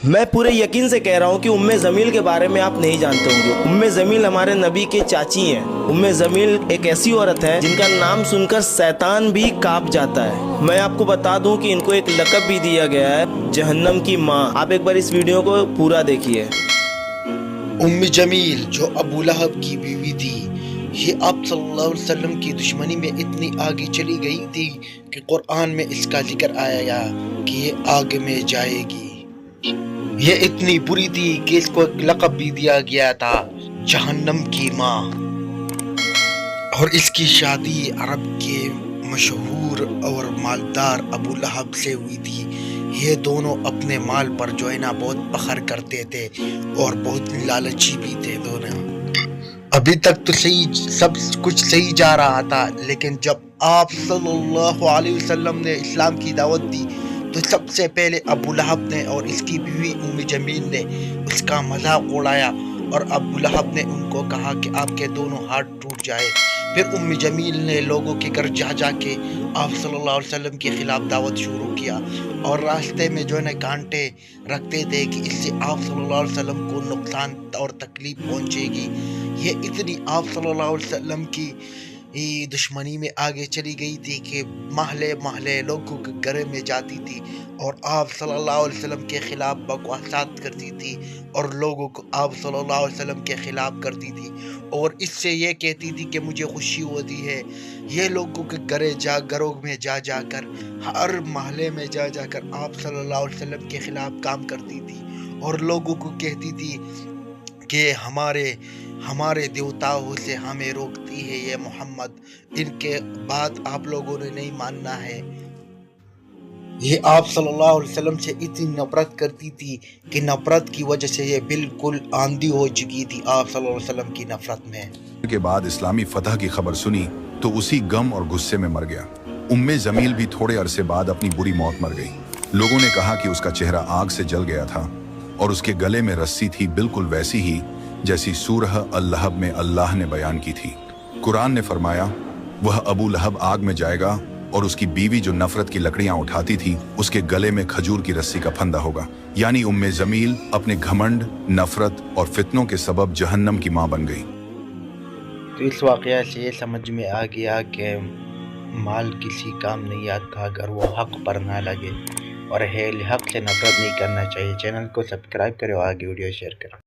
मैं पूरे यकीन से कह रहा हूँ कि उम्मे ज़मील के बारे में आप नहीं जानते होंगे। उम्मे ज़मील हमारे नबी के चाची हैं। उम्मे ज़मील एक ऐसी औरत है जिनका नाम सुनकर शैतान भी कांप जाता है। मैं आपको बता दूं कि इनको एक लक़ब भी दिया गया है, जहन्नम की माँ। आप एक बार इस वीडियो को पूरा देखिए। उम्मे जमील जो अबू लहब की बीवी थी, ये आप सल्लल्लाहु अलैहि वसल्लम की दुश्मनी में इतनी आगे चली गई थी कि कुरान में इसका जिक्र आया कि ये आग में जाएगी। ये इतनी बुरी थी कि इसको एक लक़ब भी दिया गया था, जहन्नम की माँ। और इसकी शादी अरब के मशहूर और मालदार अबू लहब से हुई थी। ये दोनों अपने माल पर जो है ना बहुत फख्र करते थे और बहुत लालची भी थे दोनों। अभी तक तो सब कुछ सही जा रहा था, लेकिन जब आप सल्लल्लाहु अलैहि वसल्लम ने इस्लाम की दावत दी तो सबसे पहले अबू लहब ने और इसकी बीवी उम्मे जमील ने उसका मजाक उड़ाया और अबू लहब ने उनको कहा कि आपके दोनों हाथ टूट जाए। फिर उम्मे जमील ने लोगों के घर जा के आप सल्लल्लाहु अलैहि वसल्लम के खिलाफ दावत शुरू किया और रास्ते में जो है ना कांटे रखते थे कि इससे आप सल्लल्लाहु अलैहि वसल्लम को नुकसान और तकलीफ पहुंचेगी। ये इतनी आप सल्लल्लाहु अलैहि वसल्लम की दुश्मनी में आगे चली गई थी कि महले महले लोगों के घर में जाती थी और आप सल्लल्लाहु अलैहि वसल्लम के खिलाफ बकवासात करती थी और लोगों को आप सल्लल्लाहु अलैहि वसल्लम के खिलाफ करती थी और इससे ये कहती थी कि मुझे खुशी होती है। ये लोगों के घरों में जाकर हर महल्ले में जाकर आप सल्लल्लाहु अलैहि वसल्लम के खिलाफ काम करती थी और लोगों को कहती थी कि हमारे देवताओं से हमें रोकती है ये मोहम्मद, इनके बात आप लोगों ने नहीं मानना है। ये आप सल्लल्लाहु अलैहि वसल्लम से इतनी नफरत करती थी कि नफरत की वजह से ये बिल्कुल आंधी हो चुकी थी आप सल्लल्लाहु अलैहि वसल्लम की नफरत में। के बाद इस्लामी फतह की खबर सुनी तो उसी गम और गुस्से में मर गया। उम्मे जमील भी थोड़े अरसे बाद अपनी बुरी मौत मर गई। लोगों ने कहा कि उसका चेहरा आग से जल गया था और उसके गले में रस्सी थी, बिल्कुल वैसी ही जैसी सूरह अल-लहब में अल्लाह ने बयान की थी। कुरान ने फरमाया, वह अबू लहब आग में जाएगा और उसकी बीवी जो नफरत की लकड़ियां उठाती थी उसके गले में खजूर की रस्सी का फंदा होगा। यानी उम्मे जमील अपने घमंड, नफरत और फितनों के सबब जहन्नम की मां बन गई। तो इस वाकया से ये समझ में आ गया कि माल किसी काम नहीं आता अगर वो हक पर ना लगे और हक से नफरत नहीं करना चाहिए। चैनल को सब्सक्राइब करो, आगे वीडियो शेयर करो।